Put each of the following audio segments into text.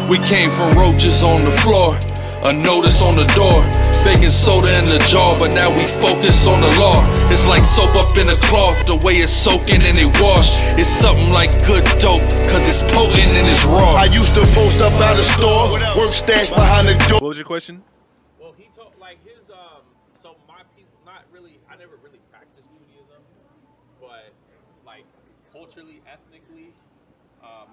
We came from roaches on the floor, a notice on the door, baking soda in the jar, but now we focus on the law. It's like soap up in a cloth, the way it's soaking and it wash. It's something like good dope, cause it's potent and it's raw. I used to post up out of store, work stash behind the door. What was your question? Well, he told like his so my people not really. I never really practiced Judaism, but like culturally, ethnically,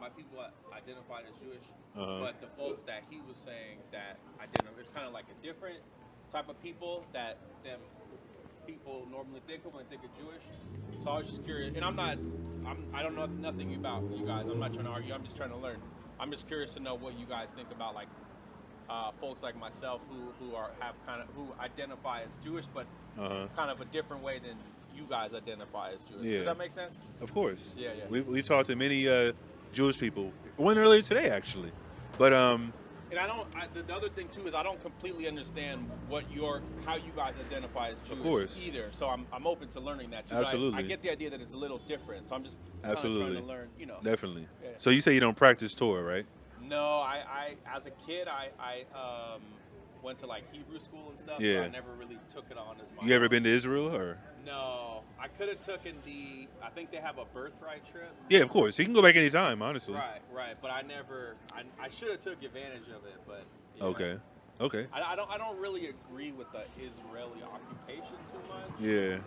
my people identified as Jewish. But the folks that he was saying that identify, it's kind of like a different type of people that them people normally think of when they think of Jewish. So I was just curious, and I don't know nothing about you guys. I'm not trying to argue. I'm just trying to learn. I'm just curious to know what you guys think about like folks like myself who identify as Jewish, but kind of a different way than you guys identify as Jewish. Yeah. Does that make sense? Of course. Yeah. We've talked to many Jewish people. One earlier today, actually. But and the other thing too is I don't completely understand how you guys identify as Jewish either. So I'm open to learning that too. Absolutely. I get the idea that it's a little different. So I'm just kind of trying to learn. Definitely. Yeah. So you say you don't practice Torah, right? No, I as a kid I went to like Hebrew school and stuff. Yeah. So I never really took it on as much. You ever been to Israel or? No, I could have taken I think they have a birthright trip. Yeah, of course. You can go back anytime, honestly. Right. But I should have took advantage of it, but. Okay. I don't really agree with the Israeli occupation too much. Yeah.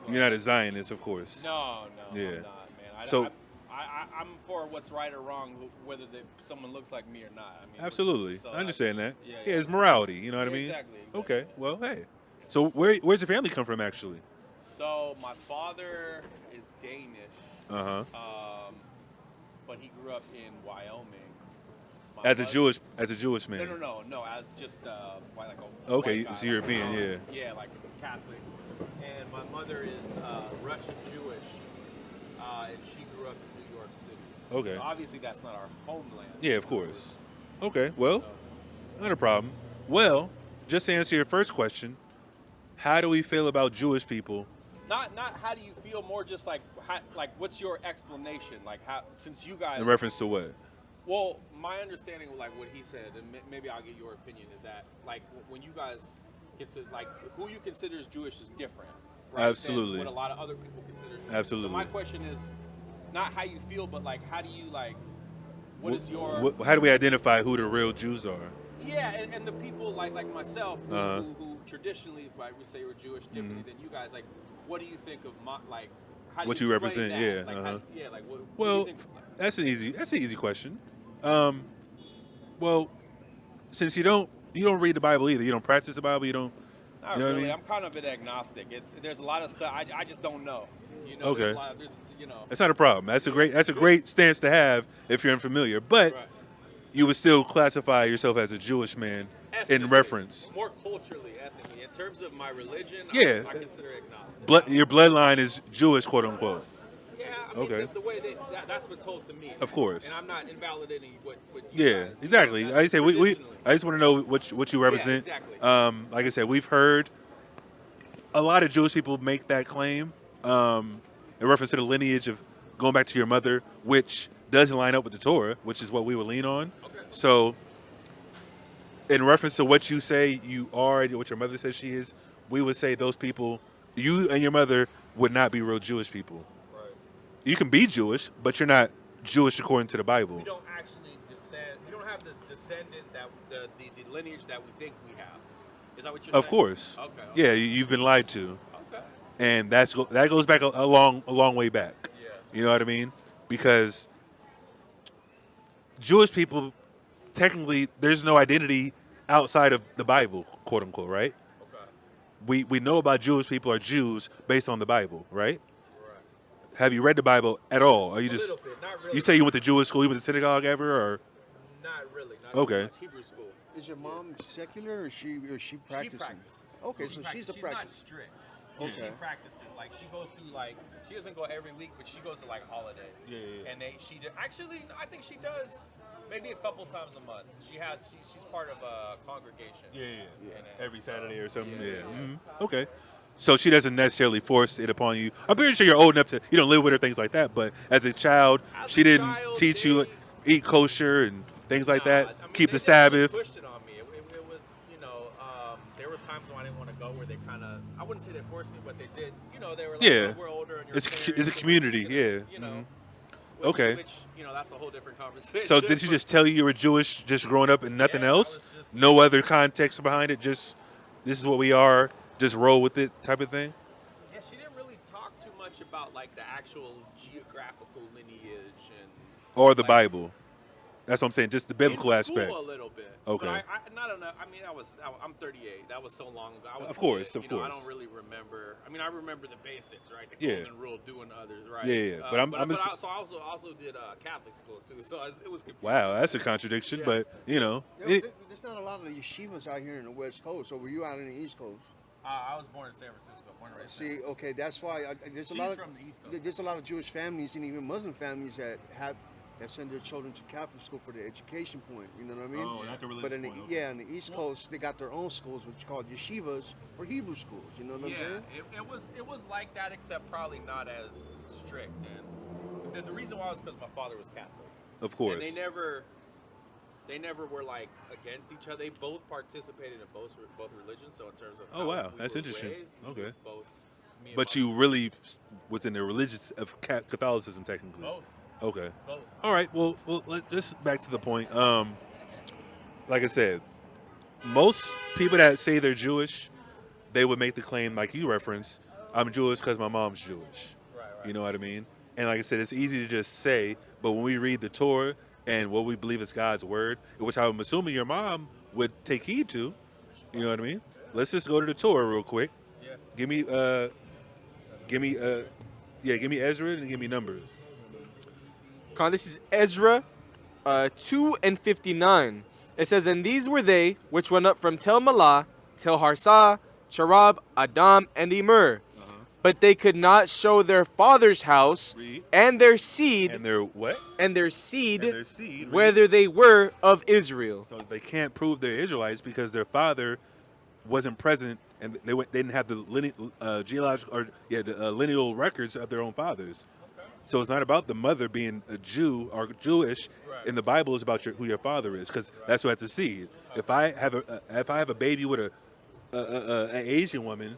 You're not a Zionist, of course. No, Yeah. I'm not, man. So I'm for what's right or wrong, whether someone looks like me or not. I mean, absolutely. so I understand that. Yeah, it's morality. You know what I mean? Exactly. Okay. Well, hey. So where's your family come from, actually? So my father is Danish. But he grew up in Wyoming. As a Jewish man. No. As just like a okay, white guy, so European, like, yeah. Yeah, like Catholic. And my mother is Russian Jewish, and she grew up in New York City. Okay. So obviously that's not our homeland. Yeah, of course. Okay, well, not a problem. Well, just to answer your first question, how do we feel about Jewish people? Not how do you feel, more just like what's your explanation? Like how, since you guys. In reference to what? Well, my understanding of like what he said, and maybe I'll get your opinion, is that like when you guys consider like who you consider as Jewish is different, right? Absolutely. Than what a lot of other people consider Jewish. Absolutely. So my question is not how you feel, but like how do you like what is your how do we identify who the real Jews are? Yeah, and the people like myself who traditionally we say we're Jewish differently than you guys. Like, what do you think of like how do what you represent? that? Yeah. Like what well, do you think? that's an easy question. Well, since you don't read the Bible either, you don't practice the Bible, you don't. Not you know really. what I mean? I'm kind of an agnostic. There's a lot of stuff I just don't know. You know, okay. There's That's not a problem. That's a great stance to have if you're unfamiliar. But you would still classify yourself as a Jewish man in reference. More culturally, ethnically. In terms of my religion, yeah. I consider it agnostic. Your bloodline is Jewish, quote unquote. Yeah, I mean, the way that's been told to me. Of course. And I'm not invalidating what you guys do. Exactly. Like I say, I just want to know what you represent. Yeah, exactly. Like I said, we've heard a lot of Jewish people make that claim in reference to the lineage of going back to your mother, which doesn't line up with the Torah, which is what we would lean on. Okay. So in reference to what you say you are, what your mother says she is, we would say those people, you and your mother, would not be real Jewish people. You can be Jewish, but you're not Jewish according to the Bible. We don't actually descend. We don't have the descendant that the lineage that we think we have. Is that what you're saying? Of course. Okay. Yeah, you've been lied to. Okay. And that goes back a long way back. Yeah. You know what I mean? Because Jewish people, technically, there's no identity outside of the Bible, quote unquote, right? Okay. We know about Jewish people are Jews based on the Bible, right? Have you read the Bible at all? Or you just little bit, not really. You say you went to Jewish school, you went to synagogue ever, or? Not really. Not okay. Much. Hebrew school. Is your mom secular or is she practicing? She practices. Okay, so she's a She's practice. not strict. Okay. She practices. Like she goes to she doesn't go every week, but she goes to like holidays. Yeah. And actually I think she does maybe a couple times a month. She's part of a congregation. Yeah. Every Saturday or something. Yeah. Mm-hmm. Okay. So she doesn't necessarily force it upon you. I'm pretty sure you're old enough to, you don't live with her, things like that. But as a child, she didn't teach you eat kosher and things like Nah, that. I mean, Keep they the definitely Sabbath. pushed it on me. It was, there was times when I didn't want to go where they kind of, I wouldn't say they forced me, but they did. They were like, Yeah. oh, we're older and you're It's parents, a so we're just community, gonna, yeah. Okay. Which, that's a whole different conversation. So did she but- just tell you were Jewish just growing up and nothing Yeah, I else? was just- No other context behind it? Just this is what we are, just roll with it type of thing? Yeah, she didn't really talk too much about like the actual geographical lineage and Or the like, Bible? That's what I'm saying, just the biblical in aspect. school a little bit. Okay. But not enough. I mean, I'm 38. That was so long ago. I was Of course, kid, of course. I don't really remember. I mean, I remember the basics, right? The Yeah. golden rule, doing others, right? Yeah. But so I also did Catholic school too. So it was confusing. Wow, that's a contradiction, Yeah. but There's not a lot of yeshivas out here in the West Coast. So were you out in the East Coast? I was born in San Francisco. Born and raised in San See, Francisco. okay, that's why there's She's a lot of from the East Coast. there's a lot of Jewish families and even Muslim families that send their children to Catholic school for the education point. You know what I mean? Oh, not the religious But in the point, okay. in the East Coast, they got their own schools, which are called yeshivas or Hebrew schools. You know what I'm saying? it was like that, except probably not as strict. And the reason why was because my father was Catholic. of course. And they never were like against each other. They both participated in both religions. So in terms of Oh, how wow. we That's were interesting. raised, we Okay. were both, me and But my- you really was in the religious of Catholicism, technically. both Okay. both. All right. Well, let's back to the point. Like I said, most people that say they're Jewish, they would make the claim, like you referenced, I'm Jewish because my mom's Jewish. Right. You know what I mean? And like I said, it's easy to just say, but when we read the Torah and what we believe is God's word, which I'm assuming your mom would take heed to, you know what I mean? Let's just go to the Torah real quick. Yeah. Give me Ezra and give me Numbers. This is Ezra 2 and 59. It says, and these were they which went up from Tel Malah, Tel Harsah, Cherub, Adam, and Emer. But they could not show their father's house Read. and their seed And they're what? and their seed, And their seed. whether they were of Israel. So they can't prove they're Israelites because their father wasn't present and they didn't have the lineal records of their own fathers. So it's not about the mother being a Jew or Jewish. Right. In the Bible, it's about who your father is, because that's who has the seed. If I have a baby with an Asian woman,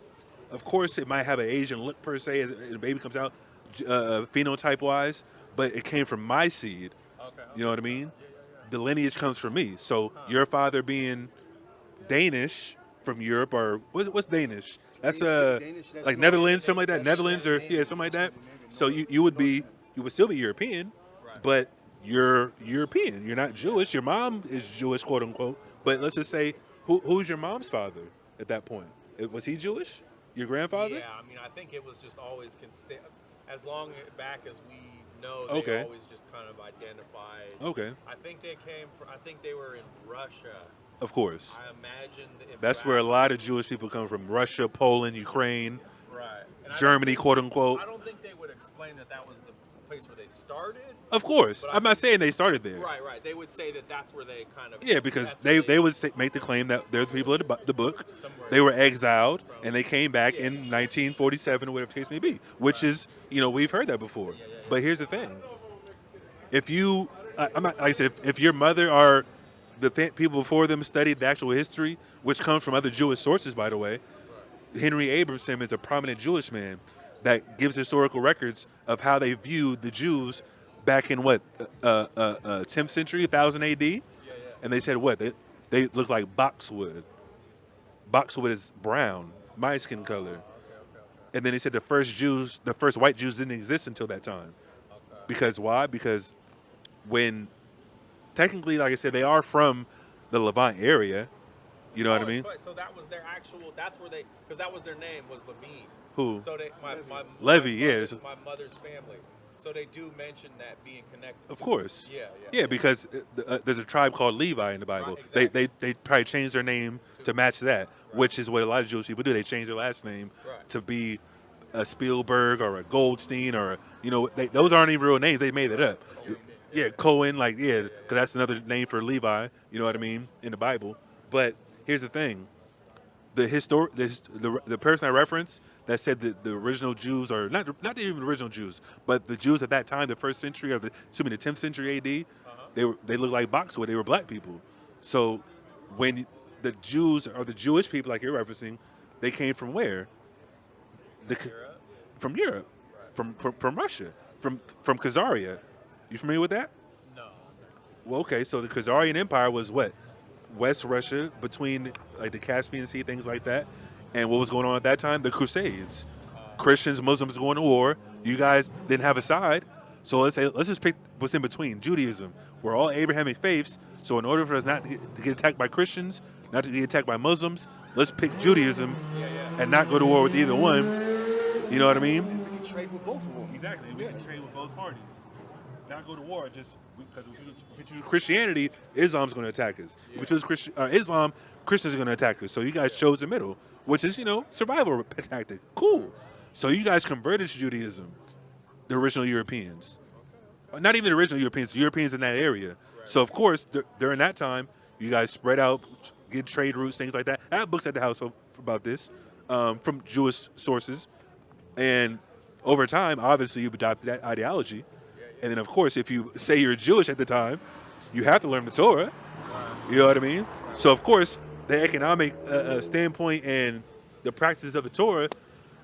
of course it might have an Asian look per se, as the baby comes out phenotype wise, but it came from my seed. Okay. You know what I mean? The lineage comes from me. So your father being Danish from Europe, or what's Danish? That's Danish, that's like not- Netherlands, something like that. Netherlands or something like that. So you would still be European, but you're European. You're not Jewish. Your mom is Jewish, quote unquote. But let's just say, who's your mom's father at that point? Was he Jewish? Your grandfather? Yeah, I mean, I think it was just always as long back as we know, they Okay. always just kind of identified. Okay, I think they were in Russia. of course. I imagine if That's you where a asked- lot of Jewish people come from: Russia, Poland, Ukraine, right. And I don't Germany, think- quote unquote. I don't think they would explain that was the place where they started. Of course, But I I'm not saying they started there. Right. They would say that's where they kind of. Yeah, because that's where they would make the claim that they're the people of the book. Somewhere. They were exiled and they came back in 1947 or whatever the case may be, which is, we've heard that before. But here's the thing. If you, I'm not, like I said, if your mother or the people before them studied the actual history, which comes from other Jewish sources, by the way, Henry Abramson is a prominent Jewish man that gives historical records of how they viewed the Jews back in 10th century, 1000 AD, and they said they look like boxwood. Boxwood is brown, my skin color, and then they said the first white Jews didn't exist until that time. Because why? Because when technically, like I said, they are from the Levant area. You know what I mean? So that was their actual. That's where because that was their name was Levine. Who? So my Levy, my yeah. mother's- my mother's family. So they do mention that being connected. Of to course. Yeah. Yeah, because there's a tribe called Levi in the Bible. Right, exactly. They probably changed their name to match that, which is what a lot of Jewish people do. They change their last name Right. to be a Spielberg or a Goldstein or those aren't even real names. They made it up. Yeah, Cohen, because that's another name for Levi. You know what I mean in the Bible. But here's the thing: the person I referenced that said that the original Jews are not even original Jews, but the Jews at that time, the first century or the 10th century AD, they look like boxwood. They were black people. So when the Jews or the Jewish people, like you're referencing, they came from where? From Europe, from Russia, from Khazaria. You familiar with that? No. Well, okay. So the Khazarian Empire was what? West Russia, between like the Caspian Sea, things like that. And what was going on at that time? The Crusades. Christians, Muslims going to war. You guys didn't have a side. So let's just pick what's in between. Judaism. We're all Abrahamic faiths. So in order for us not to get attacked by Christians, not to get attacked by Muslims, let's pick Judaism and not go to war with either one. You know what I mean? We can trade with both of them. Exactly. We can trade with both parties. Not go to war just because if we choose Christianity, Islam's going to attack us. If we choose Islam, Christians are going to attack us. So you guys chose the middle, which is, survival tactic. Cool. So you guys converted to Judaism, the original Europeans. Not even the original Europeans, the Europeans in that area. Right. So, of course, during that time, you guys spread out, get trade routes, things like that. I have books at the house about this from Jewish sources. And over time, obviously, you've adopted that ideology. And then, of course, if you say you're Jewish at the time, you have to learn the Torah. You know what I mean? So, of course, the economic standpoint and the practices of the Torah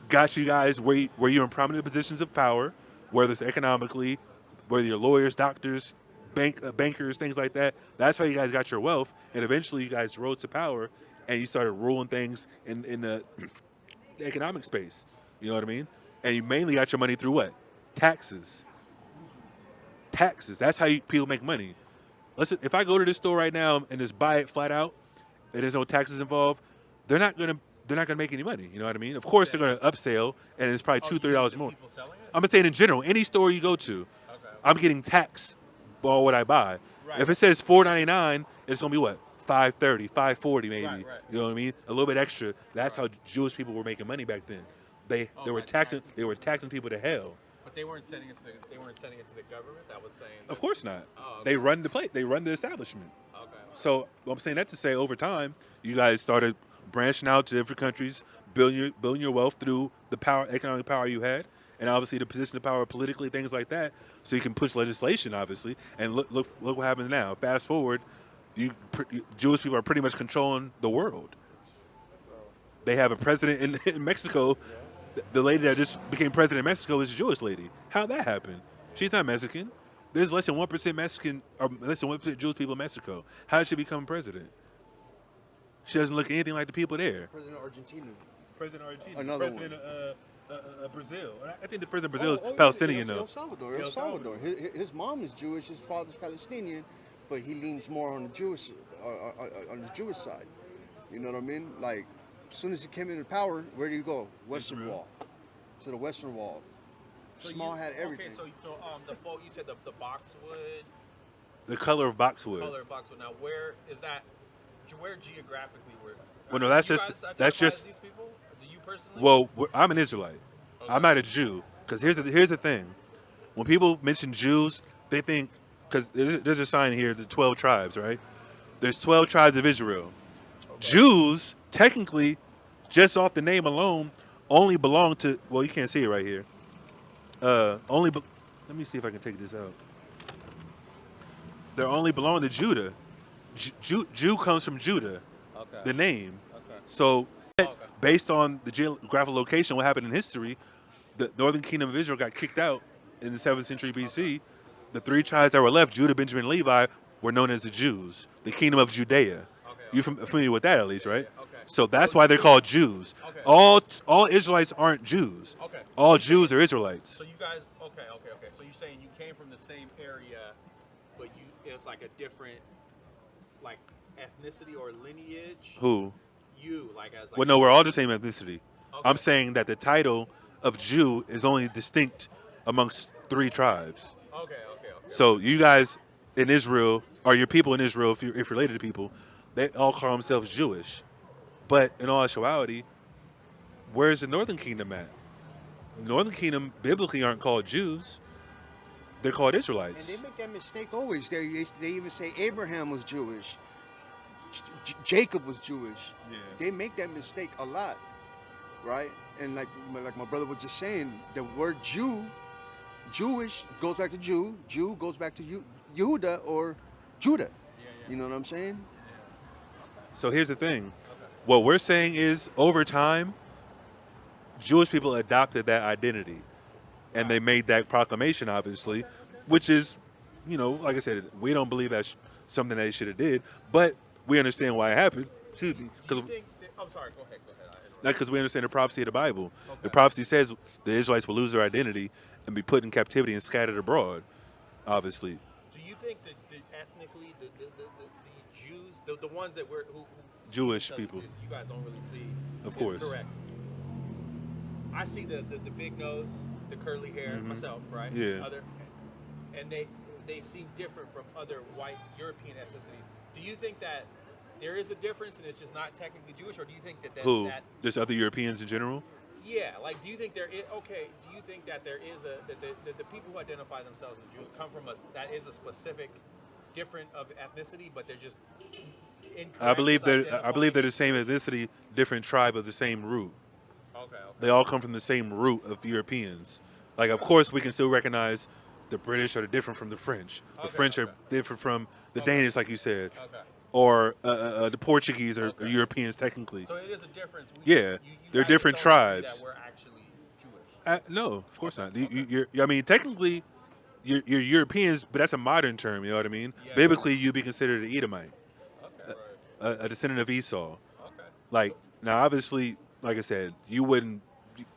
got you guys where you're in prominent positions of power, whether it's economically, whether you're lawyers, doctors, bankers, things like that. That's how you guys got your wealth. And eventually, you guys rose to power, and you started ruling things in the economic space. You know what I mean? And you mainly got your money through what? Taxes. Taxes. That's how people make money. Listen, if I go to this store right now and just buy it flat out, and there's no taxes involved, they're not gonna make any money. You know what I mean? Of course, they're gonna upsell, and it's probably $2-3 more. I'm just saying in general, any store you go to, I'm getting taxed for what I buy. Right. If it says $4.99, it's gonna be what? $5.30, $5.40 maybe. Right. You know what I mean? A little bit extra. That's how Jewish people were making money back then. They were taxing people to hell. But they weren't sending it to the government. That was saying. Of course not. Oh, okay. They run the place. They run the establishment. Okay. So I'm saying that to say, over time, you guys started branching out to different countries, building your wealth through the economic power you had, and obviously the position of power politically, things like that. So you can push legislation, obviously. And look what happens now. Fast forward, Jewish people are pretty much controlling the world. They have a president in Mexico. The lady that just became president of Mexico is a Jewish lady. How'd that happen? She's not Mexican. There's less than 1% Mexican, or less than 1% Jewish people in Mexico. How did she become president? She doesn't look anything like the people there. President of Argentina. President of Argentina. Another president of Brazil. I think the president of Brazil is Palestinian, though. El Salvador. His mom is Jewish. His father's Palestinian, but he leans more on the Jewish side. You know what I mean? Like, as soon as he came into power, where do you go? Western Wall. To the Western Wall. So Small had everything. Okay, so you said the boxwood. The color of boxwood. Color of boxwood. Now, where is that? Where geographically? Well, no, that's just. These people? Do you personally? Well, I'm an Israelite. Okay. I'm not a Jew. Because here's the thing. When people mention Jews, they think, because there's a sign here, the 12 tribes, right? There's 12 tribes of Israel. Okay. Jews, technically, just off the name alone, only belong to, well, you can't see it right here. Let me see if I can take this out. They only belong to Judah. Jew comes from Judah, the name. Okay. So, based on the geographical location, what happened in history, the northern kingdom of Israel got kicked out in the 7th century BC. The 3 tribes that were left, Judah, Benjamin, and Levi, were known as the Jews, the kingdom of Judea. You're familiar with that, at least, right? Okay. So that's why they're called Jews. Okay. All Israelites aren't Jews. Okay. All Jews are Israelites. So you guys, okay. So you're saying you came from the same area, but it's like a different, like, ethnicity or lineage? Who? You, like, as like. Well, no, we're all the same ethnicity. Okay. I'm saying that the title of Jew is only distinct amongst 3 tribes. Okay. So you guys in Israel, or your people in Israel, if you're related to people, they all call themselves Jewish. But in all actuality, where's the Northern Kingdom at? The Northern Kingdom biblically aren't called Jews. They're called Israelites. And they make that mistake always. They even say Abraham was Jewish. Jacob was Jewish. Yeah. They make that mistake a lot, right? And like my brother was just saying, the word Jewish goes back to Jew. Jew goes back to Yehuda or Judah. You know what I'm saying? So here's the thing. What we're saying is, over time, Jewish people adopted that identity. And they made that proclamation, obviously, which is, like I said, we don't believe that's something they should have did, but we understand why it happened. Excuse me. Do you think I'm sorry, go ahead. Because we understand the prophecy of the Bible. Okay. The prophecy says the Israelites will lose their identity and be put in captivity and scattered abroad, obviously. Do you think that ethnically, the Jews, the ones that who Jewish people, Jews, you guys don't really see, of course, correct? I see the big nose, the curly hair, myself, right? Yeah. And they seem different from other white European ethnicities. Do you think that there is a difference and it's just not technically Jewish, or do you think that just other Europeans in general? Yeah, like, do you think there is, do you think that there is that the people who identify themselves as Jews come from that is a specific different of ethnicity, but they're just incorrect? I believe they're the same ethnicity, different tribe of the same root. Okay. They all come from the same root of Europeans. Like, of course, we can still recognize the British are different from the French. The French are different from the Danish, like you said. Okay. Or the Portuguese are Europeans, technically. So it is a difference. You they're different tribes. That we're actually Jewish. No, of course not. I mean, technically, you're Europeans, but that's a modern term. You know what I mean? Yeah, Biblically, you'd be considered an Edomite, right. a descendant of Esau. Okay. Like, now, obviously, like I said, you wouldn't,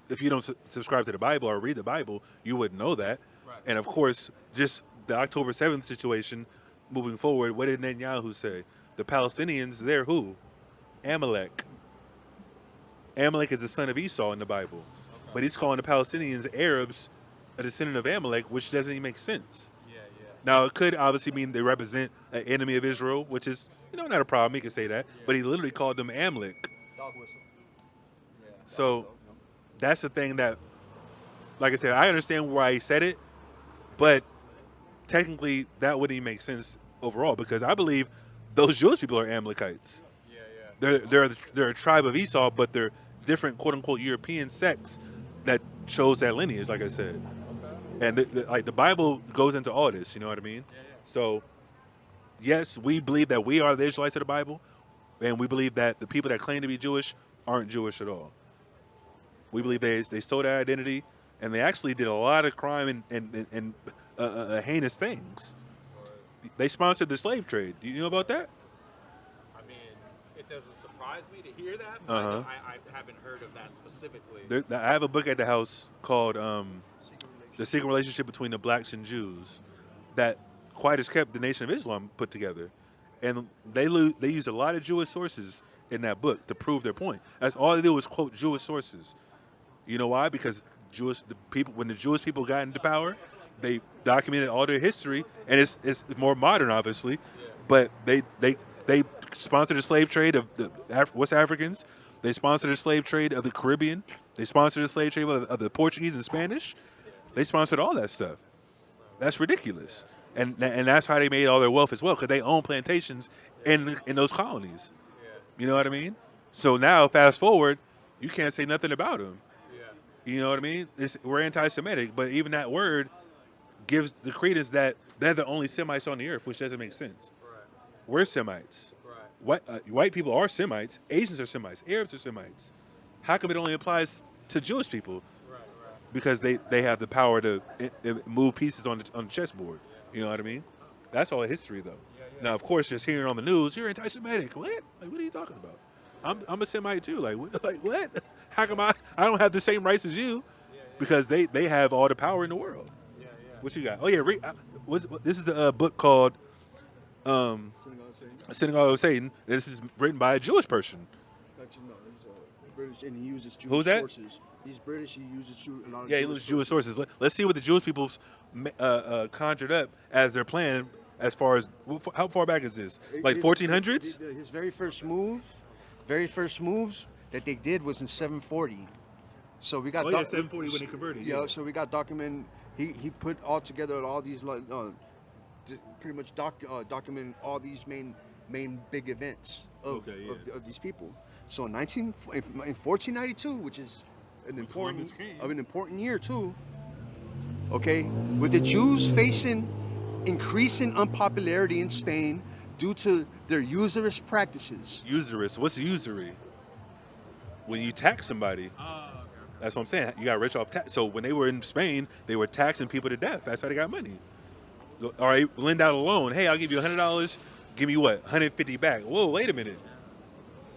if you don't subscribe to the Bible or read the Bible, you wouldn't know that. Right. And of course, just the October 7th situation, moving forward, what did Netanyahu say? The Palestinians, they're who? Amalek. Amalek is the son of Esau in the Bible. But he's calling the Palestinians, Arabs, a descendant of Amalek, which doesn't even make sense. Yeah. Now, it could obviously mean they represent an enemy of Israel, which is, not a problem. He can say that. But he literally called them Amalek. Dog whistle. Yeah. So that's the thing that, like I said, I understand why he said it, but technically that wouldn't even make sense overall, because I believe those Jewish people are Amalekites. Yeah. They're a tribe of Esau, but they're different, quote unquote, European sects that chose that lineage, like I said. Okay. And the Bible goes into all this, you know what I mean? Yeah. So, yes, we believe that we are the Israelites of the Bible, and we believe that the people that claim to be Jewish aren't Jewish at all. We believe they stole their identity, and they actually did a lot of crime and heinous things. They sponsored the slave trade. Do you know about that? I mean, it doesn't surprise me to hear that, but I haven't heard of that specifically. I have a book at the house called The Secret Relationship Between the Blacks and Jews that Quiet as Kept, the Nation of Islam, put together. And they used a lot of Jewish sources in that book to prove their point. That's all they did was quote Jewish sources. You know why? Because when the Jewish people got into power, they documented all their history, and it's more modern, obviously. But they sponsored the slave trade of the West Africans. They sponsored the slave trade of the Caribbean. They sponsored the slave trade of the Portuguese and Spanish. They sponsored all that stuff. That's ridiculous. And that's how they made all their wealth as well, because they own plantations in those colonies. You know what I mean? So now, fast forward, you can't say nothing about them. You know what I mean? We're anti-Semitic, but even that word gives the credence that they're the only Semites on the earth, which doesn't make sense. Right. We're Semites. Right. White people are Semites. Asians are Semites. Arabs are Semites. How come it only applies to Jewish people? Right. Because they have the power to move pieces on the chessboard. You know what I mean? That's all history, though. Yeah. Now, of course, just hearing on the news, you're anti-Semitic. What? Like, what are you talking about? I'm a Semite too. Like what? How come I don't have the same rights as you? Because they have all the power in the world. Yeah. What you got? Oh yeah, this is the book called Synagogue of Satan. This is written by a Jewish person. Actually, no, he's British, and he uses Jewish Who's that? sources. He's British. He uses a lot of He uses Jewish sources. Let's see what the Jewish people conjured up as their plan. As far as how far back is this? Like 1400s? His very first moves that they did was in 740. So we got 740 when they converted. Yeah, so we got document. He put all together all these pretty much documenting all these main big events of these people. So in 1492, which is an important year too. Okay, with the Jews facing increasing unpopularity in Spain due to their usurious practices. Usurious. What's usury? When you tax somebody. That's what I'm saying. You got rich off tax. So when they were in Spain, they were taxing people to death. That's how they got money. All right, lend out a loan. Hey, I'll give you $100. Give me what? $150 back. Whoa, wait a minute.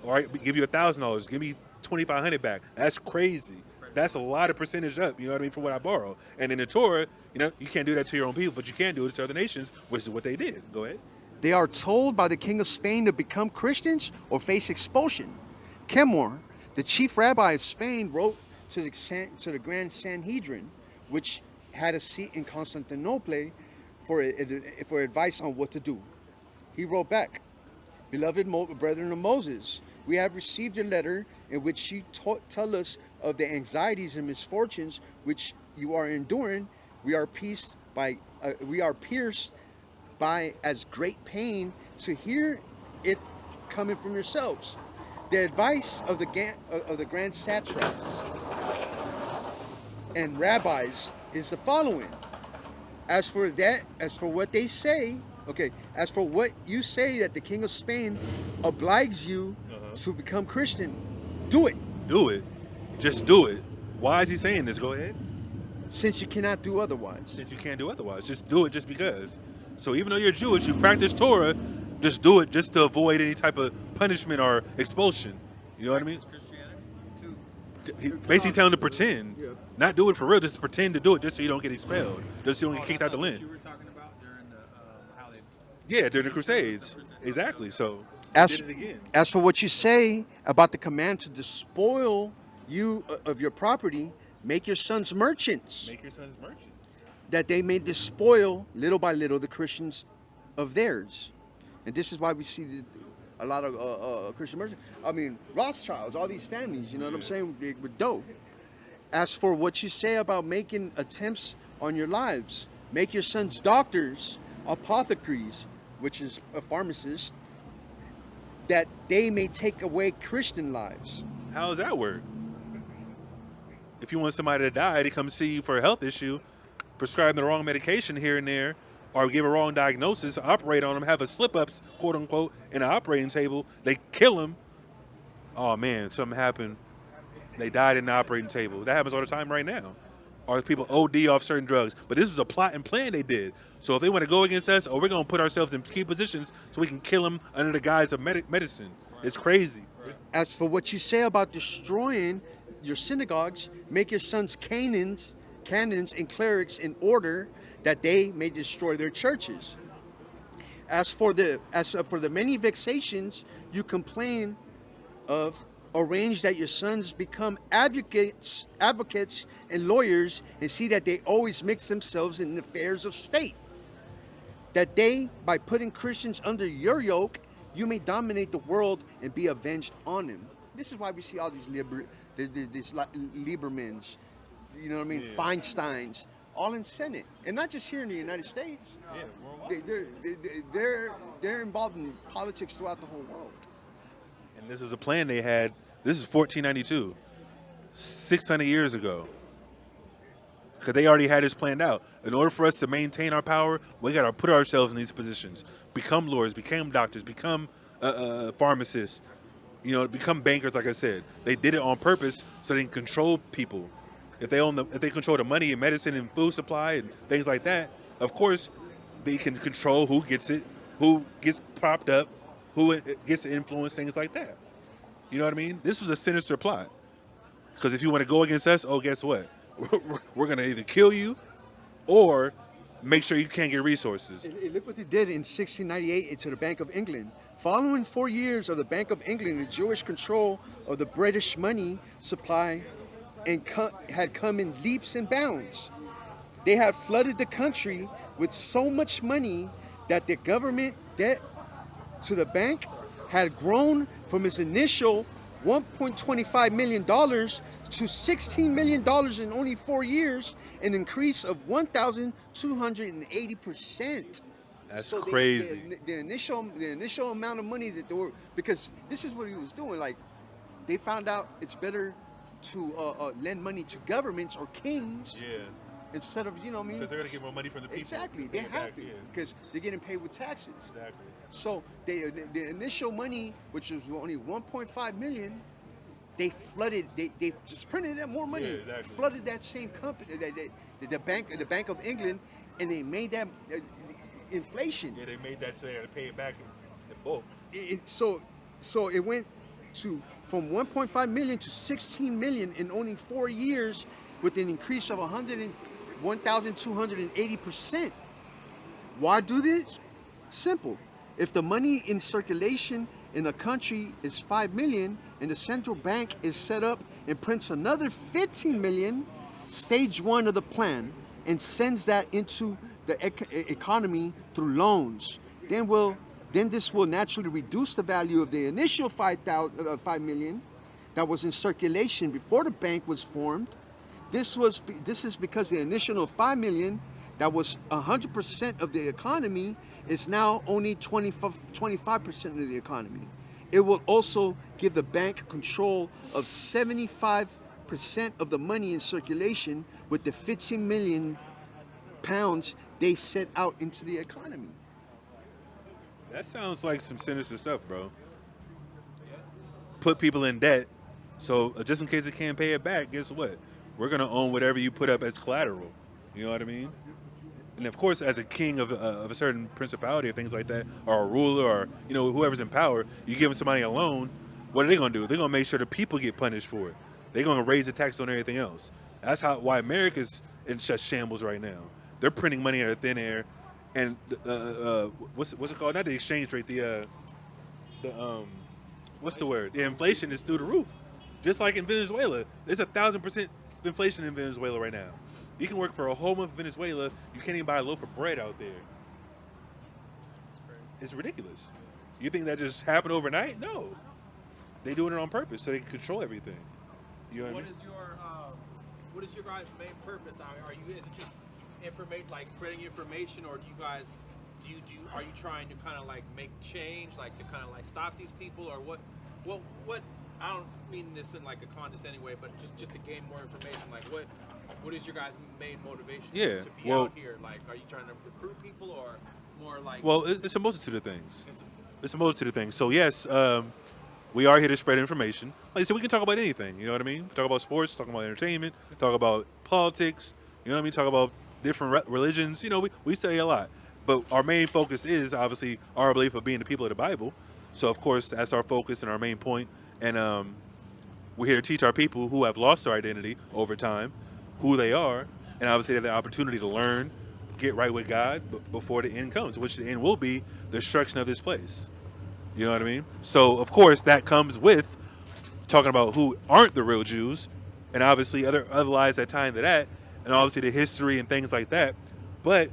All right, give you $1,000. Give me $2,500 back. That's crazy. That's a lot of percentage up. You know what I mean, for what I borrow. And in the Torah, you know, you can't do that to your own people, but you can do it to other nations, which is what they did. Go ahead. They are told by the king of Spain to become Christians or face expulsion. Kemor, the chief rabbi of Spain, wrote to the Grand Sanhedrin, which had a seat in Constantinople, for advice on what to do. He wrote back, "Beloved brethren of Moses, we have received your letter in which you tell us of the anxieties and misfortunes which you are enduring. We are pierced by as great pain to hear it coming from yourselves. The advice of the grand satraps and rabbis is the following. As for what they say, as for what you say that the king of Spain obliges you to become Christian, do it. Do it. Just do it. Why is he saying this? Go ahead. Since you cannot do otherwise. Since you can't do otherwise. Just do it just because. So even though you're Jewish, you practice Torah, just do it just to avoid any type of punishment or expulsion. You know what I mean? He basically telling them to pretend. Yeah. Not do it for real, just pretend to do it just so you don't get expelled. Just so you don't get kicked out the land. You were talking about during the how they. Yeah, during the Crusades. Exactly. So as, did it again. As for what you say about the command to despoil you of your property, make your sons merchants. Make your sons merchants. That they may despoil little by little the Christians of theirs. And this is why we see a lot of Christian merchants. I mean, Rothschilds, all these families, you know what I'm saying? They were dope. As for what you say about making attempts on your lives, make your sons doctors, apothecaries, which is a pharmacist, that they may take away Christian lives. How does that work? If you want somebody to die to come see you for a health issue, prescribe the wrong medication here and there, or give a wrong diagnosis, operate on them, have a slip-ups, quote unquote, in an operating table, they kill them. Oh man, something happened. They died in the operating table. That happens all the time right now. Or people OD off certain drugs. But this was a plot and plan they did. So if they want to go against us, we're going to put ourselves in key positions so we can kill them under the guise of medicine. It's crazy. As for what you say about destroying your synagogues, make your sons canons and clerics in order that they may destroy their churches. As for the many vexations you complain of, arrange that your sons become advocates and lawyers, and see that they always mix themselves in the affairs of state. That they, by putting Christians under your yoke, you may dominate the world and be avenged on them. This is why we see all these Liebermans, you know what I mean, yeah. Feinsteins, all in Senate, and not just here in the United States. Yeah, they're involved in politics throughout the whole world. And this is a plan they had. This is 1492, 600 years ago. Because they already had this planned out. In order for us to maintain our power, we got to put ourselves in these positions. Become lawyers, become doctors, become pharmacists, you know, become bankers, like I said. They did it on purpose so they can control people. If they control the money and medicine and food supply and things like that, of course, they can control who gets it, who gets propped up, who gets to influence, things like that. You know what I mean? This was a sinister plot. Because if you want to go against us, oh, guess what? We're going to either kill you or make sure you can't get resources. And look what they did in 1698 to the Bank of England. Following 4 years of the Bank of England, the Jewish control of the British money supply had come in leaps and bounds. They had flooded the country with so much money that the government debt to the bank had grown from its initial $1.25 million to $16 million in only 4 years, an increase of 1,280%. That's so crazy. The initial amount of money that they were, because this is what he was doing. Like, they found out it's better to lend money to governments or kings instead of, you know what I mean? Because they're going to get more money from the people. Exactly, they're happy because they're getting paid with taxes. Exactly. So the initial money, which was only 1.5 million, they flooded. They just printed out more money, flooded that same company, the Bank of England, and they made that inflation. Yeah, they made that so they had to pay it back in bulk. So it went from 1.5 million to 16 million in only 4 years, with an increase of 1,280%. Why do this? Simple. If the money in circulation in a country is 5 million and the central bank is set up and prints another 15 million, stage one of the plan, and sends that into the economy through loans, then this will naturally reduce the value of the initial 5 million that was in circulation before the bank was formed. This is because the initial 5 million that was 100% of the economy is now only 25% of the economy. It will also give the bank control of 75% of the money in circulation with the 15 million pounds they set out into the economy. That sounds like some sinister stuff, bro. Put people in debt, so just in case they can't pay it back, guess what? We're going to own whatever you put up as collateral. You know what I mean? And of course, as a king of a certain principality or things like that, or a ruler, or whoever's in power, you give somebody a loan. What are they going to do? They're going to make sure the people get punished for it. They're going to raise the tax on everything else. That's why America's in such shambles right now. They're printing money out of thin air, and what's it called? Not the exchange rate. What's the word? The inflation is through the roof. Just like in Venezuela, there's 1,000% inflation in Venezuela right now. You can work for a whole month in Venezuela. You can't even buy a loaf of bread out there. It's ridiculous. You think that just happened overnight? No. They doing it on purpose so they can control everything. You know what I mean? What is your guys' main purpose? Is it just like spreading information, or are you trying to kind of like make change, like to kind of like stop these people, or what? I don't mean this in like a condescending way, but just to gain more information. Like what is your guys' main motivation to be out here? Like, are you trying to recruit people, or more like? Well, it's a multitude of things. It's a multitude of things. So yes, we are here to spread information. Like I said, we can talk about anything. You know what I mean? Talk about sports, talk about entertainment, talk about politics. You know what I mean? Talk about different religions. We study a lot. But our main focus is obviously our belief of being the people of the Bible. So of course, that's our focus and our main point. And we're here to teach our people who have lost their identity over time who they are, and obviously they have the opportunity to learn, get right with God before the end comes, which the end will be the destruction of this place. You know what I mean? So of course that comes with talking about who aren't the real Jews, and obviously other lies that tie into that, and obviously the history and things like that. But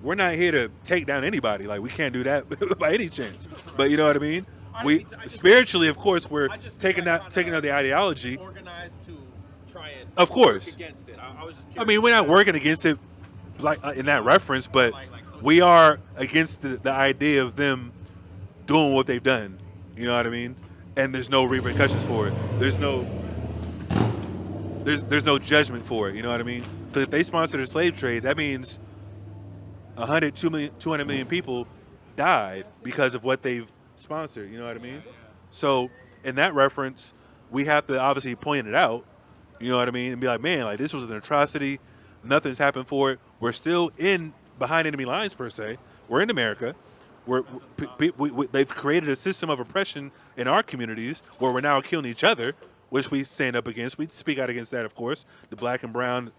we're not here to take down anybody. Like, we can't do that by any chance. But you know what I mean? Spiritually, of course, we're taking out the ideology. Organized to try and work against it. I was just curious. I mean, we're not working against it like in that reference, but we are against the idea of them doing what they've done. You know what I mean? And there's no repercussions for it. There's no judgment for it. You know what I mean? Because if they sponsor the slave trade, that means 200 million people died because of what they've sponsored. You know what I mean? So in that reference, we have to obviously point it out. You know what I mean? And be like, man, like, this was an atrocity. Nothing's happened for it. We're still behind enemy lines, per se. We're in America. They've created a system of oppression in our communities where we're now killing each other, which we stand up against. We speak out against that, of course. The black and brown,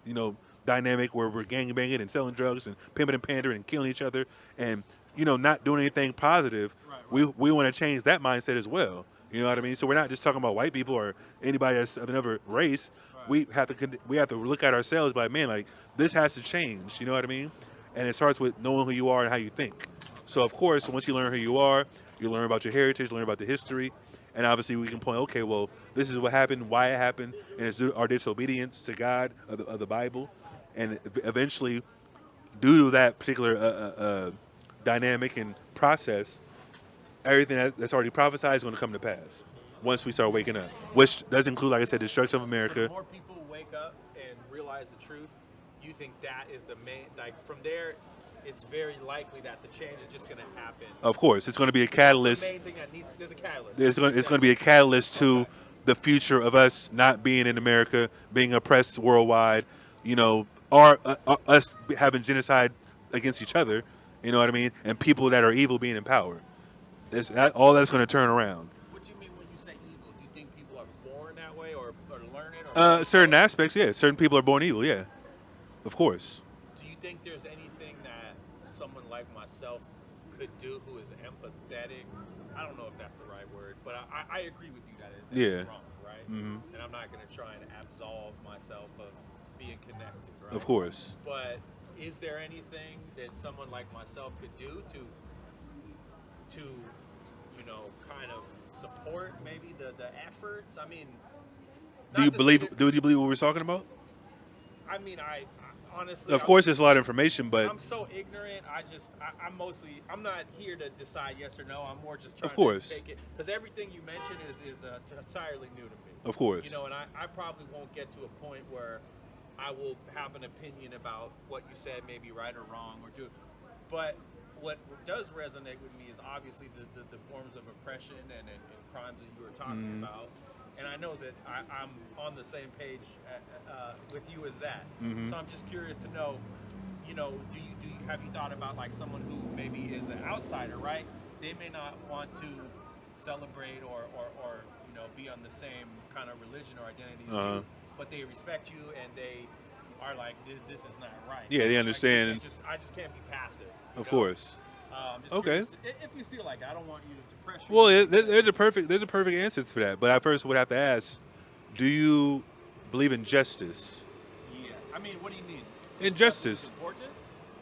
dynamic where we're gangbanging and selling drugs and pimping and pandering and killing each other and, not doing anything positive. Right. We want to change that mindset as well. You know what I mean? So we're not just talking about white people or anybody that's of another race. Right. We have to look at ourselves like, man, like, this has to change. You know what I mean? And it starts with knowing who you are and how you think. So of course, once you learn who you are, you learn about your heritage, learn about the history, and obviously we can point, okay, well, this is what happened, why it happened, and it's our disobedience to God of the Bible, and eventually, due to that particular dynamic and process, everything that's already prophesied is going to come to pass once we start waking up, which does include, like I said, destruction of America. The more people wake up and realize the truth, you think that is the main, like from there, it's very likely that the change is just going to happen. Of course, it's going to be a That's catalyst. the main thing that needs, there's a catalyst. It's going to be a catalyst to Okay. the future of us not being in America, being oppressed worldwide. You know, or us having genocide against each other. You know what I mean? And people that are evil being in power. All that's going to turn around. What do you mean when you say evil? Do you think people are born that way or learn it? Or Certain aspects, yeah. Certain people are born evil, yeah. Of course. do you think there's anything that someone like myself could do who is empathetic? I don't know if that's the right word, but I agree with you that it's Yeah. wrong, right? Mhm. And I'm not going to try and absolve myself of being connected, right? Of course. But is there anything that someone like myself could do to kind of support maybe the efforts? I mean, Do you not to say that- believe what we're talking about? I mean, I honestly, Of course, there's a lot of information, but I'm so ignorant. I'm not here to decide yes or no. I'm more just trying course. to take it because everything you mentioned is entirely new to me. of course. You know, and I probably won't get to a point where I will have an opinion about what you said, maybe right or wrong, or do. But what does resonate with me is obviously the forms of oppression and crimes that you were talking about. And I know that I'm on the same page with you as that. So I'm just curious to know, you know, have you thought about like someone who maybe is an outsider, right? They may not want to celebrate or you know be on the same kind of religion or identity as you, but they respect you and they are like, this is not right. Yeah, they Like, understand. I just can't be passive. you Of know? course. Just Okay. curious, if you feel like it, I don't want you to pressure. Well, you. there's a perfect answer for that. But I first would have to ask, do you believe in justice? Yeah. I mean, what do you mean? In Justice is justice. important?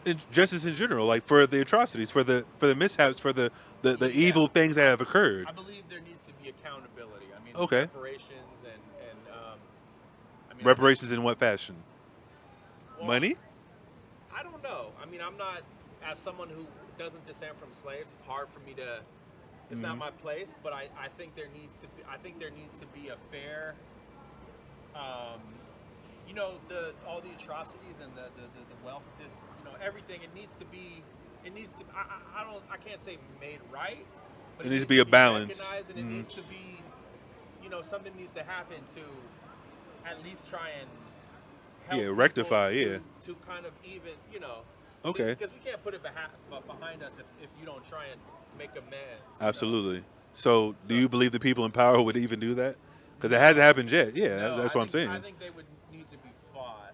In justice in general, like for the atrocities, for the mishaps, for the Yeah. evil things that have occurred. I believe there needs to be accountability. I mean, Okay. reparations and I mean, Reparations in what fashion? well, Money? I don't know. I mean, I'm not, as someone who doesn't descend from slaves, it's hard for me to. It's not my place, but I think there needs to be. I think there needs to be a fair. You know, all the atrocities and the wealth, everything. It needs to be. It needs to. I can't say made right. But It needs to be a balance. recognized, and it needs to be. You know, something needs to happen to at least try and help Yeah, people rectify, to, yeah. to kind of even, you know. Okay. Because we can't put it behind us if you don't try and make amends. you know? Absolutely. So, do you believe the people in power would even do that? Because it hasn't happened yet. Yeah, No, that's I what I'm think- saying. I think they would need to be fought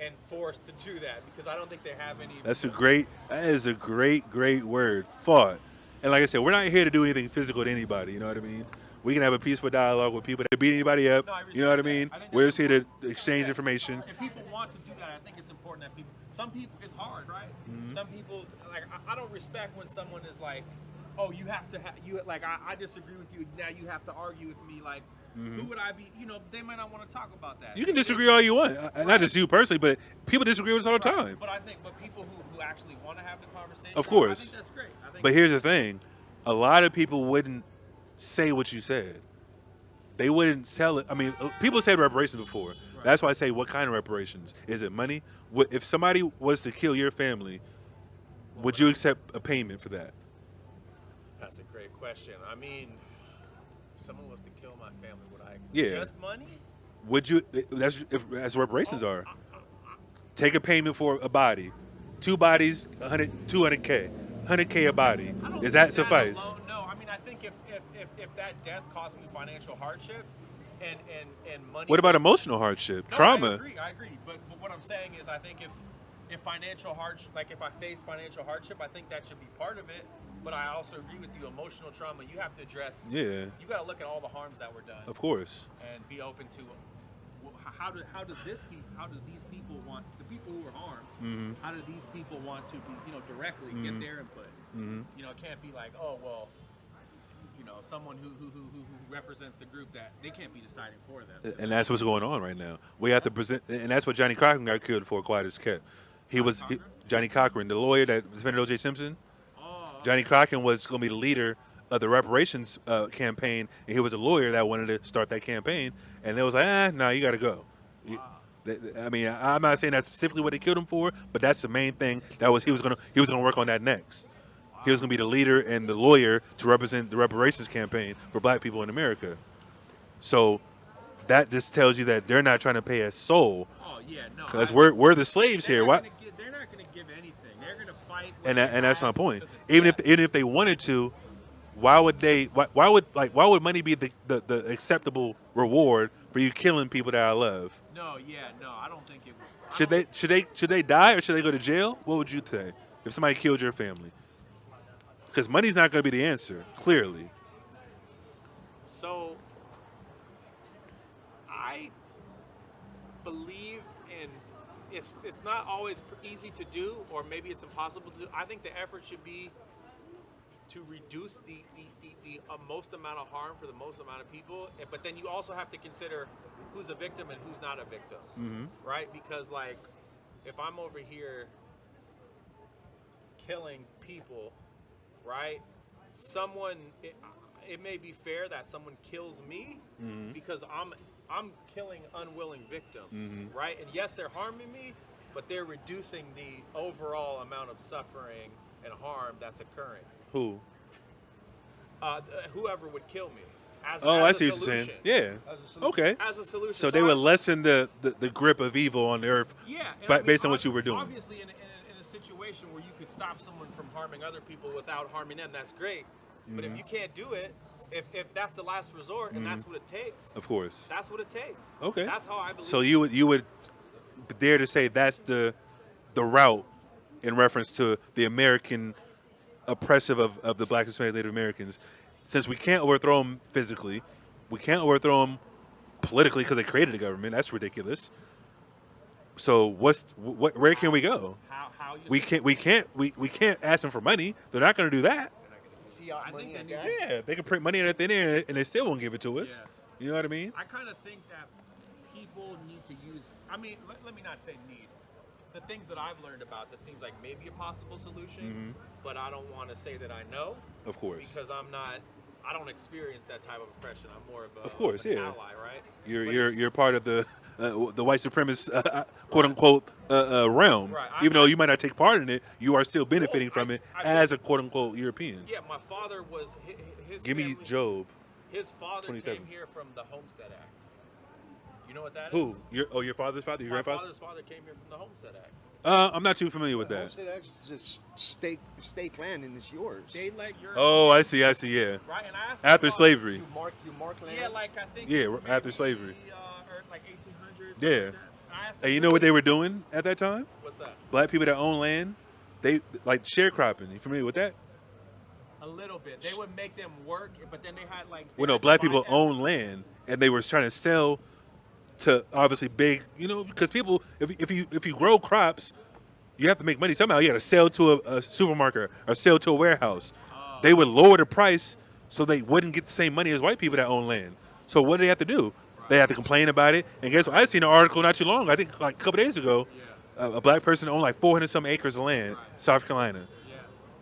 and forced to do that because I don't think they have any. That is a great word. Fought. And like I said, we're not here to do anything physical to anybody. You know what I mean? We can have a peaceful dialogue with people that beat anybody up. No, I You know what I respect mean? that. I think We're that's just here to exchange information. If people want to do that, I think it's important that people. Some people, it's hard, right? Some people, like, I don't respect when someone is like, "Oh, you have to I disagree with you. Now you have to argue with me." Like, who would I be? You know, they might not want to talk about that. You can disagree all you want. Not just you personally, but people disagree with us all the Right. time. But people who actually want to have the conversation, Of course. I think that's great. I think But here's the thing. A lot of people wouldn't say what you said. They wouldn't sell it. I mean, people said reparations before. That's why I say, what kind of reparations? Is it money? If somebody was to kill your family, would you accept a payment for that? that's a great question. I mean, if someone was to kill my family, would I accept Yeah. just money? Would you? That's what reparations are. Take a payment for a body. 2 bodies, 200K. 100K a body. I don't Does that think suffice? alone- no, I mean, I think if that death caused me financial hardship and money. What about was- emotional hardship? No, Trauma? I agree. But what I'm saying is, I think if financial hardship, like if I face financial hardship, I think that should be part of it. But I also agree with you. Emotional trauma, you have to address. Yeah. You got to look at all the harms that were done Of course. and be open to. How do these people want the people who were harmed? How do these people want to be directly get their input? You know, it can't be like, oh well, someone who represents the group that they can't be deciding for them. And that's what's going on right now. We have to present, and that's what Johnny Cochran got killed for, quiet as kept. Johnny Cochran, the lawyer that defended O.J. Simpson. Johnny Cochran was going to be the leader of the reparations campaign, and he was a lawyer that wanted to start that campaign, and they was like, no, you got to go. I mean, I'm not saying that's specifically what they killed him for, but that's the main thing. He was gonna work on that next. He was gonna be the leader and the lawyer to represent the reparations campaign for black people in America. So that just tells you that they're not trying to pay a soul. Oh yeah, no. Because we're the slaves here. Why? They're not going to give anything. They're going to fight. And that's my point. to the Even death. if they wanted to, why would money be the acceptable reward for you killing people that I love? No, I don't think it would. Should they die or should they go to jail? What would you say if somebody killed your family? Because money's not going to be the answer, clearly. So, I believe in it's not always easy to do, or maybe it's impossible to do. I think the effort should be to reduce the most amount of harm for the most amount of people. But then you also have to consider who's a victim and who's not a victim, right? Because like, if I'm over here killing people, right? It may be fair that someone kills me because I'm killing unwilling victims, right? And yes, they're harming me, but they're reducing the overall amount of suffering and harm that's occurring. Who? Whoever would kill me. I see what you're saying. Yeah. Okay. As a solution. So they would lessen the grip of evil on the earth, based on what you were doing. Obviously, in a situation where you could stop someone from harming other people without harming them, that's great. But if you can't do it, if that's the last resort and that's what it takes, Of course. that's what it takes. Okay. That's how I believe. So you would dare to say that's the route in reference to the American oppressive of the Black, Hispanic, Native Americans. Since we can't overthrow them physically, we can't overthrow them politically because they created a government. That's ridiculous. So where can we go? How you We can't ask them for money. They're not going to do that. Fiat I money think and that gas. Yeah, they can print money out of thin air and they still won't give it to us. Yeah. You know what I mean? I kind of think that people need to use. I mean, let me not say need. The things that I've learned about that seems like maybe a possible solution, but I don't want to say that I know. Of course. Because I don't experience that type of oppression. I'm more of course, an yeah. ally, right? You're part of the white supremacist quote unquote realm. Right. Even though you might not take part in it, you are still benefiting Well, from it I as a quote unquote European. Yeah, my father was his. Give me family- Job. His father 27. came here from the Homestead Act. You know what that Who? is? Your father's father? Your My grandfather? father's father came here from the Homestead Act. I'm not too familiar with that. Homestead Act is just stake land and it's yours. They let your Oh, I see. Yeah. right, and I asked After my father- slavery. You mark land. Yeah, like I think. Yeah, maybe, after slavery. Or like 1800s. Yeah. Like that. I asked him, And you know what they were doing at that time? What's that? Black people that own land, they like sharecropping. You familiar with that? A little bit. They would make them work, but then they had like. Well, no, black people own land, and they were trying to sell to obviously big, because people, if you grow crops, you have to make money somehow. You got to sell to a supermarket or sell to a warehouse. They would lower the price so they wouldn't get the same money as white people that own land. So what do they have to do? They have to complain about it. And guess what? I seen an article not too long, I think like a couple days ago, a black person owned like 400 some acres of land, South Carolina. Yeah.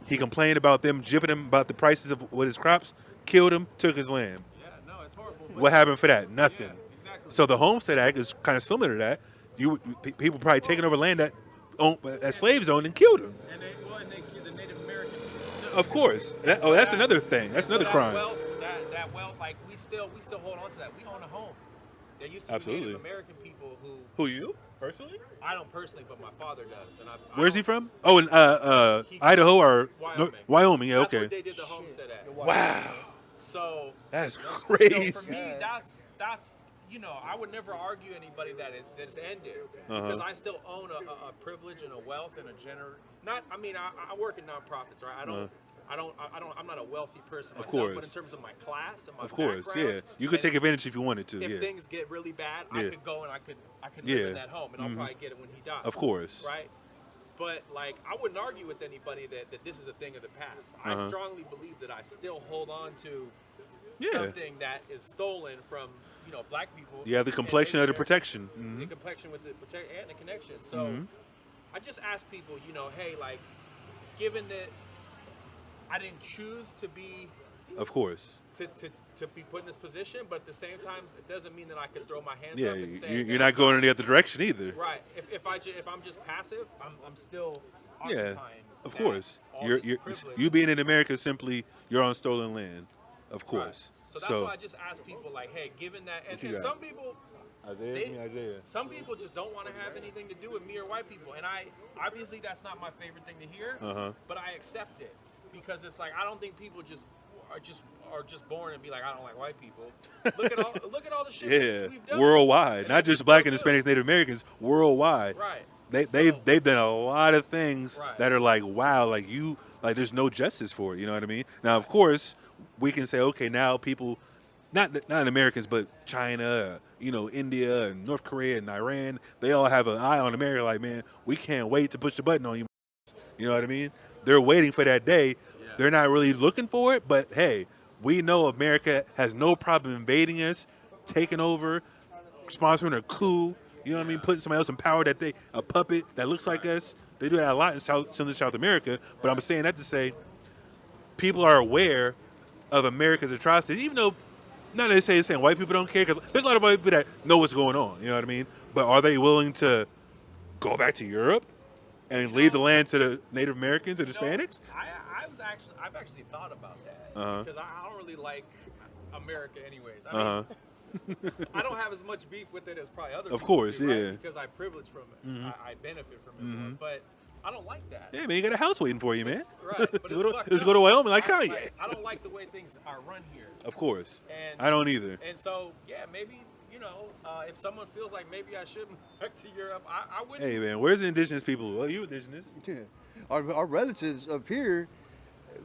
He complained about them jipping him about the prices of what his crops, killed him, took his land. Yeah, no, it's horrible. What happened for that? Nothing. Yeah, exactly. So the Homestead Act is kind of similar to that. People probably taking over land that slaves owned and killed them. And they killed the Native American people too. Of course. That's another thing. That's another crime. That wealth, like we still hold on to that. We own a home. There used to be Absolutely. Native American people who Who, you personally? I don't personally, but my father does. And Where's he from? Oh, in Idaho or Wyoming. Wyoming. Yeah, That's okay. what they did the Homestead Act. Wow, So that's you know, crazy. for me, that's I would never argue anybody that it's ended because I still own a privilege and a wealth and I work in nonprofits, right? I'm not a wealthy person myself, course. but in terms of my class and my Of course, background, yeah. You could take advantage if you wanted to. if Yeah, things get really bad, I Yeah. could go and I could Yeah. live in that home, and I'll probably get it when he dies. Of course. right? But like, I wouldn't argue with anybody that this is a thing of the past. I strongly believe that I still hold on to something that is stolen from black people. You have the and complexion of the Native protection. Americans, the complexion with the protect and the connection. So I just ask people, hey, like, given that I didn't choose to be Of course. to be put in this position, but at the same time, it doesn't mean that I could throw my hands Yeah, up and say you're not going in the other direction either. right. If I'm just passive, I'm still Yeah, occupying of that, course. all You're, this you're, privilege. you being in America simply you're on stolen land. Of course. Right. So that's why I just ask people like, hey, given that, What you and got? some people, Isaiah. some people just don't want to have anything to do with me or white people, and I obviously that's not my favorite thing to hear, but I accept it because it's like I don't think people are just born and be like I don't like white people. Look at all the shit Yeah, we've done worldwide, And not we just black still and do. Hispanics, Native Americans, worldwide. Right. They've done a lot of things Right. that are like wow, like there's no justice for it. You know what I mean? Now, of course, we can say okay, now people, not Americans, but China, India and North Korea and Iran, they all have an eye on America. Like, man, we can't wait to push the button on you. You know what I mean? They're waiting for that day. Yeah. They're not really looking for it, but hey, we know America has no problem invading us, taking over, sponsoring a coup. You know what I mean? Putting somebody else in power a puppet that looks like us. They do that a lot in South America. But I'm saying that to say, people are aware of America's atrocities, even though not necessarily saying white people don't care, because there's a lot of white people that know what's going on. You know what I mean? But are they willing to go back to Europe and leave the land to the Native Americans and Hispanics? I've actually thought about that because I don't really like America, anyways. I mean, I don't have as much beef with it as probably other people. Of course, do, right? yeah. Because I privilege from it. I benefit from it more. But I don't like that. Yeah, man, you got a house waiting for you, man. Right. But Let's go to Wyoming like I, Kanye. I don't like the way things are run here. Of course. And I don't either. And so, yeah, maybe, if someone feels like maybe I should move back to Europe, I wouldn't. Hey, man, where's the indigenous people? Well, you indigenous. Yeah. Our relatives up here,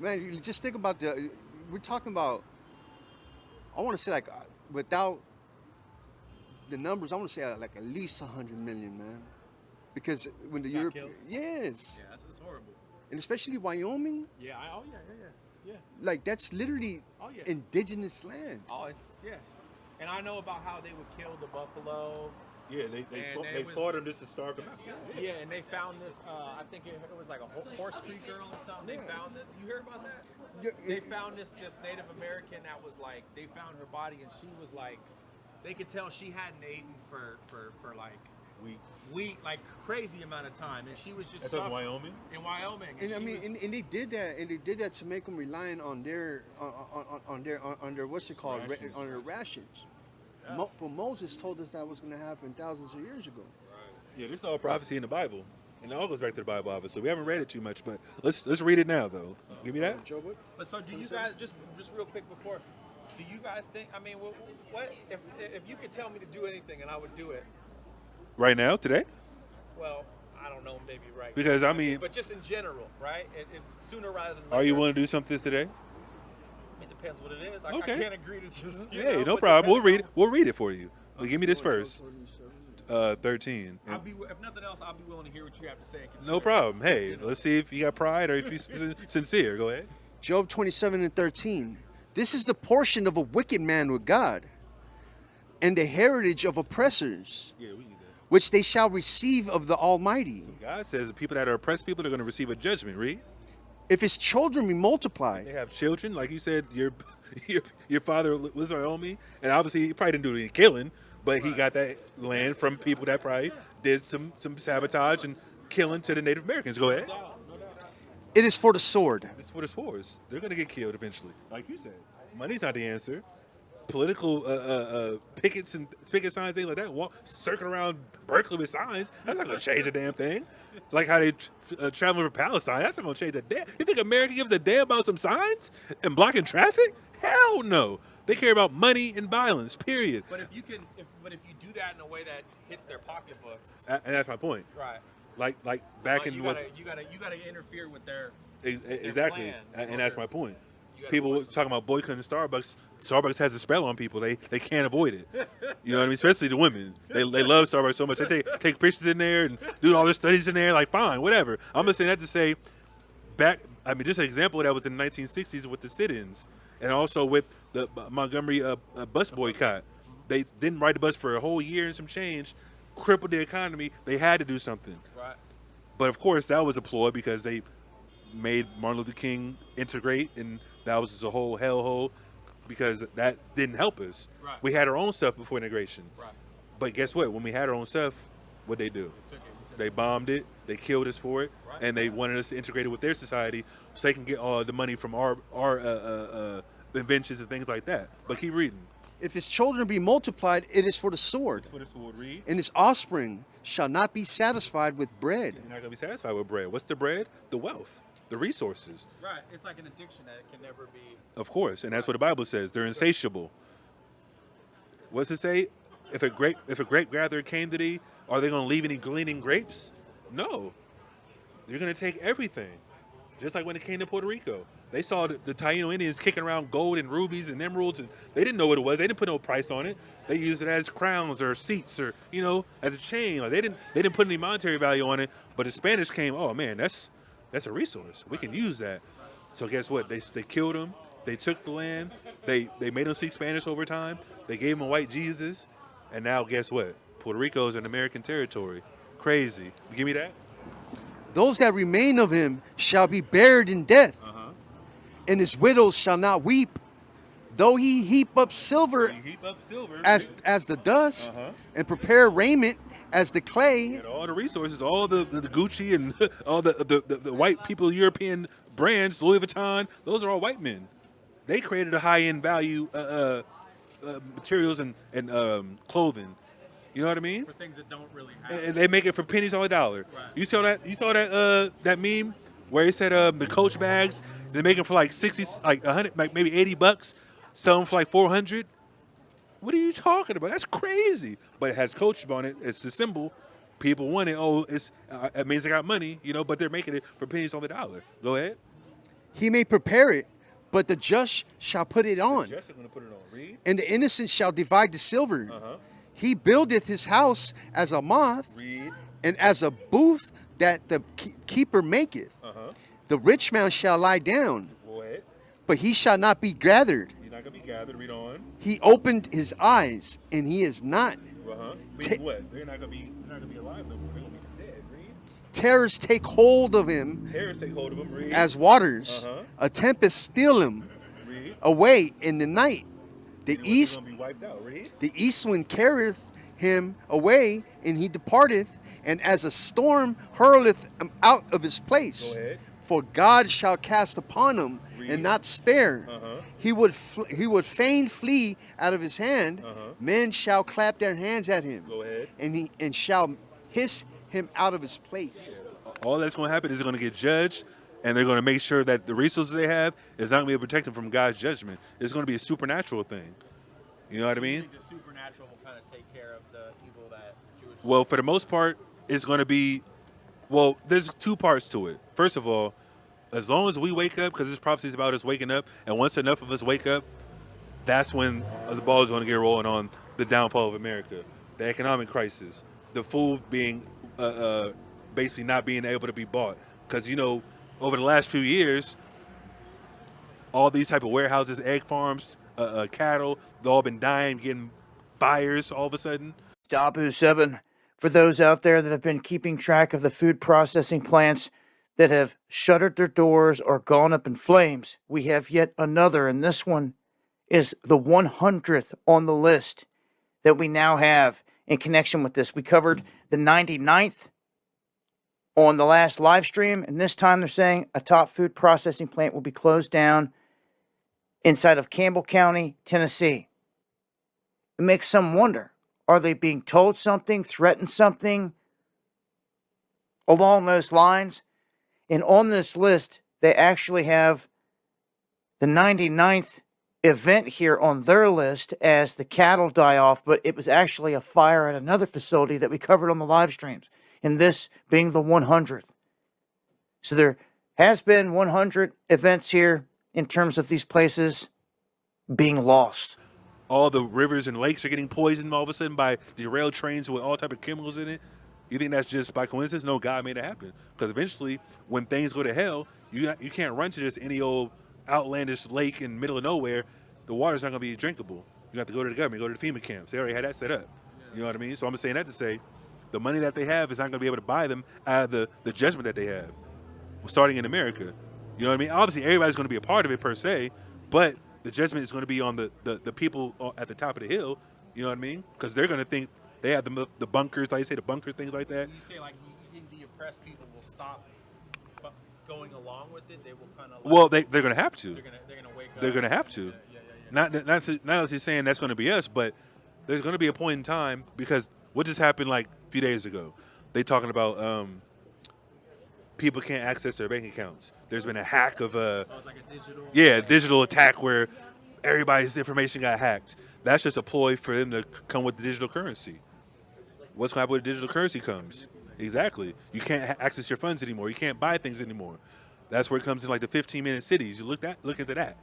man, you just think about we're talking about, I want to say like, without the numbers, I want to say like at least 100 million, man. Because when the Europe, killed? yes, Yeah, that's horrible. and especially Wyoming, Yeah, yeah. like that's literally Oh, yeah. indigenous land. Oh, yeah. And I know about how they would kill the buffalo. Yeah, they fought them just to starve them out. Yeah, and they found this. I think it was like a horse creek girl or something. They found it. You hear about that? Yeah, They found this Native American that was like. They found her body and she was like. They could tell she hadn't eaten for like like crazy amount of time, and she was just That's in suffering. Wyoming? In Wyoming. And I she mean, was- and they did that to make them relying on their what's it called Rations. on their rations. But Moses told us that was going to happen thousands of years ago. Yeah, this is all prophecy in the Bible. And it all goes back to the Bible, obviously. We haven't read it too much, but let's read it now, though. Give me that. Joe, what? But so do you guys just real quick before? Do you guys think? I mean, what if you could tell me to do anything and I would do it? Right now, today? Well, I don't know, maybe right. Because, I mean, But just in general, right? It sooner rather than later. are you willing to do something today? It depends what it is. I Okay. can't agree to just. Hey, no problem. We'll read it for you. But give me this first. 13. I'll be, if nothing else, I'll be willing to hear what you have to say. And No consider. problem. Hey, let's see if you got pride or if you're sincere. Go ahead. Job 27:13. This is the portion of a wicked man with God, and the heritage of oppressors, Yeah, we need that. which they shall receive of the Almighty. God says the people that are oppressed people are going to receive a judgment. Read. If his children be multiplied, They have children, like you said. Your father was Naomi, and obviously he probably didn't do any killing, but he got that land from people that probably did some sabotage and killing to the Native Americans. Go ahead. it is for the sword. It's for the swords. They're going to get killed eventually. Like you said, money's not the answer. Political picket signs, things like that, circling around Berkeley with signs, that's not going to change a damn thing. Like how they traveling for Palestine, that's not going to change a damn. You think America gives a damn about some signs and blocking traffic? Hell no. They care about money and violence, period. But if you do that in a way that hits their pocketbooks, And that's my point. right? Like back in you what gotta interfere with their exactly, plan and that's my point. You gotta People force them. talking about boycotting Starbucks. Starbucks has a spell on people. They can't avoid it. You know what I mean? Especially the women. They love Starbucks so much. They take pictures in there and do all their studies in there. Like, fine, whatever. I'm just saying that to say, just an example that was in the 1960s with the sit-ins, and also with the Montgomery bus boycott. They didn't ride the bus for a whole year and some change, crippled the economy. They had to do something. right. But of course, that was a ploy because they made Martin Luther King integrate, and that was just a whole hellhole because that didn't help us. Right. We had our own stuff before integration. Right. But guess what? When we had our own stuff, what'd they do? They bombed it. They killed us for it, Right. and they wanted us to integrate it with their society so they can get all the money from our inventions and things like that. But keep reading. If his children be multiplied, it is for the sword, For the sword, read. and his offspring shall not be satisfied with bread. You're not gonna be satisfied with bread. What's the bread? The wealth, the resources. Right. It's like an addiction that can never be. Of course, and that's what the Bible says. They're insatiable. What's it say? If a grape gatherer came to thee, are they gonna leave any gleaning grapes? No. You're gonna take everything. Just like when it came to Puerto Rico. They saw the Taino Indians kicking around gold and rubies and emeralds, and they didn't know what it was. They didn't put no price on it. They used it as crowns or seats or, as a chain. Like they didn't put any monetary value on it. But the Spanish came, oh man, that's a resource. We can use that. So guess what? They killed them. They took the land. They made them speak Spanish over time. They gave them a white Jesus. And now guess what? Puerto Rico is an American territory. Crazy. You give me that? Those that remain of him shall be buried in death, and his widows shall not weep. Though he heap up silver as the dust, and prepare raiment as the clay. And all the resources, all the Gucci and all the white people, European brands, Louis Vuitton, those are all white men. They created a high-end value materials and clothing. You know what I mean? For things that don't really happen. And they make it for pennies on the dollar. Right. You saw that meme where he said the Coach bags, they make them for like 60, like 100, like maybe $80, sell them for like 400. What are you talking about? That's crazy. But it has Coach on it. It's the symbol. People want it. Oh, it means they got money, but they're making it for pennies on the dollar. Go ahead. He may prepare it, but the just shall put it on, Just going to put it on. Read. and the innocent shall divide the silver. Uh-huh. He buildeth his house as a moth, Read. and as a booth that the keeper maketh. Uh-huh. The rich man shall lie down, Go ahead. but he shall not be gathered. You're not going to be gathered. Read on. He opened his eyes, and he is not. Uh-huh. Ta- Meaning what? They're not going to be alive no more. They're going to be dead. Read. Terrors take hold of him Terrorists take hold of them. Read. as waters. Uh-huh. A tempest steal him Read. away in the night. The They're east going to be wiped out. Read. The east wind carrieth him away, and he departeth, and as a storm hurleth him out of his place. Go ahead. For God shall cast upon him, Read. and not spare. Uh-huh. He would fain flee out of his hand. Uh-huh. Men shall clap their hands at him, Go ahead. and shall hiss him out of his place. All that's going to happen is they're going to get judged, and they're going to make sure that the resources they have is not going to be able to protect them from God's judgment. It's going to be a supernatural thing. You know what I You mean? think the supernatural will kind of take care of the evil that Jewish. Well, for the most part, it's going to be, there's two parts to it. First of all, as long as we wake up, because this prophecy is about us waking up, and once enough of us wake up, that's when the ball is going to get rolling on the downfall of America, the economic crisis, the food being basically not being able to be bought. Because, over the last few years, all these type of warehouses, egg farms, cattle, they've all been dying, getting fires all of a sudden. Dabu 7, for those out there that have been keeping track of the food processing plants that have shuttered their doors or gone up in flames, we have yet another, and this one is the 100th on the list that we now have in connection with this. We covered the 99th on the last live stream, and this time they're saying a top food processing plant will be closed down inside of Campbell County, Tennessee. It makes some wonder, are they being told something, threatened something along those lines? And on this list, they actually have the 99th event here on their list as the cattle die off, but it was actually a fire at another facility that we covered on the live streams, and this being the 100th. So there has been 100 events here in terms of these places being lost. All the rivers and lakes are getting poisoned all of a sudden by derailed trains with all type of chemicals in it. You think that's just by coincidence? No, God made it happen. Because eventually, when things go to hell, you can't run to just any old outlandish lake in the middle of nowhere. The water's not going to be drinkable. You have to go to the government, go to the FEMA camps. They already had that set up. You know what I mean? So I'm saying that to say the money that they have is not going to be able to buy them out of the judgment that they have. Starting in America. You know what I mean? Obviously, everybody's going to be a part of it per se, but the judgment is going to be on the people at the top of the hill. You know what I mean? Because they're going to think they have the bunkers, like you say, the bunkers, things like that. You say like you think the oppressed people will stop going along with it? They will kind of. Well, they're going to have to. They're gonna wake up. They're going to have to. Not necessarily saying that's going to be us, but there's going to be a point in time, because what just happened like a few days ago? They talking about people can't access their bank accounts. There's been a hack of it's like a digital. digital attack where everybody's information got hacked. That's just a ploy for them to come with the digital currency. What's going to happen when digital currency comes? Exactly. You can't access your funds anymore. You can't buy things anymore. That's where it comes in, like the 15-minute cities. You look into that.